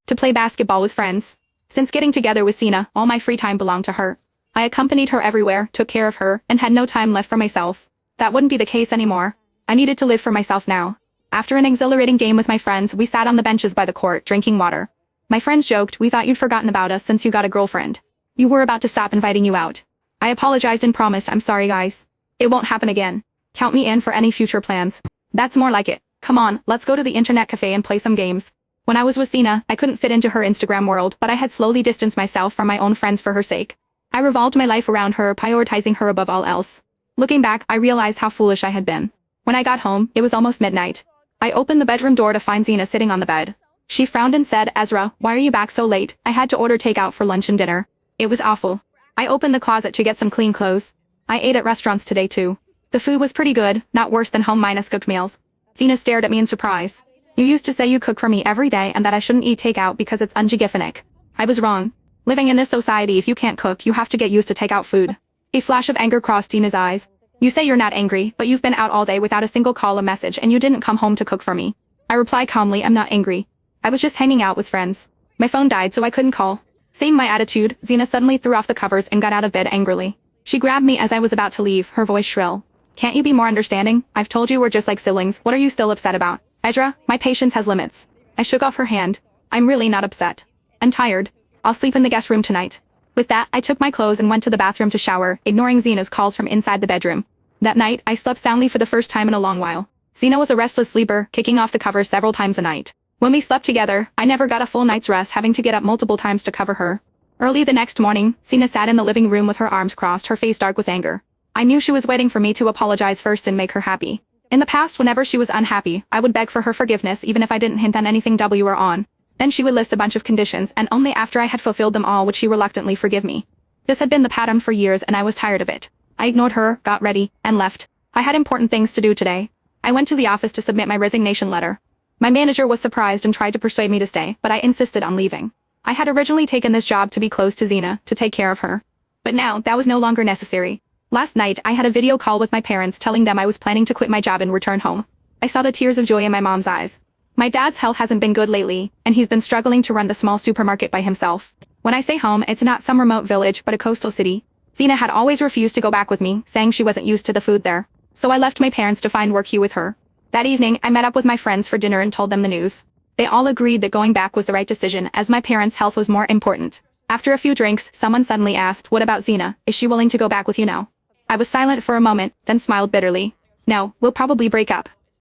to play basketball with friends. Since getting together with Sina, all my free time belonged to her. I accompanied her everywhere, took care of her, and had no time left for myself. That wouldn't be the case anymore. I needed to live for myself now. After an exhilarating game with my friends, we sat on the benches by the court, drinking water. My friends joked, "We thought you'd forgotten about us since you got a girlfriend. You were about to stop inviting you out." I apologized and promised, "I'm sorry guys. It won't happen again. Count me in for any future plans." That's more like it. Come on, let's go to the internet cafe and play some games. When I was with Sina, I couldn't fit into her Instagram world, but I had slowly distanced myself from my own friends for her sake. I revolved my life around her, prioritizing her above all else. Looking back, I realized how foolish I had been. When I got home, it was almost midnight. I opened the bedroom door to find Sina sitting on the bed. She frowned and said, "Ezra, why are you back so late? I had to order takeout for lunch and dinner." It was awful. I opened the closet to get some clean clothes. I ate at restaurants today too. The food was pretty good, not worse than home minus cooked meals. Sina stared at me in surprise. "You used to say you cook for me every day and that I shouldn't eat takeout because it's unhygienic." I was wrong. Living in this society, if you can't cook, you have to get used to takeout food. A flash of anger crossed Sina's eyes. "You say you're not angry, but you've been out all day without a single call or message and you didn't come home to cook for me." I replied calmly, "I'm not angry. I was just hanging out with friends. My phone died so I couldn't call." Seeing my attitude, Sina suddenly threw off the covers and got out of bed angrily. She grabbed me as I was about to leave, her voice shrill. "Can't you be more understanding? I've told you we're just like siblings. What are you still upset about?" "Ezra, my patience has limits." I shook off her hand. "I'm really not upset. I'm tired. I'll sleep in the guest room tonight." With that, I took my clothes and went to the bathroom to shower, ignoring Sina's calls from inside the bedroom. That night, I slept soundly for the first time in a long while. Sina was a restless sleeper, kicking off the covers several times a night. When we slept together, I never got a full night's rest, having to get up multiple times to cover her. Early the next morning, Sina sat in the living room with her arms crossed, her face dark with anger. I knew she was waiting for me to apologize first and make her happy. In the past, whenever she was unhappy, I would beg for her forgiveness even if I didn't hint at anything W or on. Then she would list a bunch of conditions, and only after I had fulfilled them all would she reluctantly forgive me. This had been the pattern for years and I was tired of it. I ignored her, got ready, and left. I had important things to do today. I went to the office to submit my resignation letter. My manager was surprised and tried to persuade me to stay, but I insisted on leaving. I had originally taken this job to be close to Sina, to take care of her. But now, that was no longer necessary. Last night, I had a video call with my parents telling them I was planning to quit my job and return home. I saw the tears of joy in my mom's eyes. My dad's health hasn't been good lately, and he's been struggling to run the small supermarket by himself. When I say home, it's not some remote village but a coastal city. Sina had always refused to go back with me, saying she wasn't used to the food there. So I left my parents to find work here with her. That evening, I met up with my friends for dinner and told them the news. They all agreed that going back was the right decision, as my parents' health was more important. After a few drinks, someone suddenly asked, "What about Sina? Is she willing to go back with you now?" I was silent for a moment, then smiled bitterly. "No, we'll probably break up."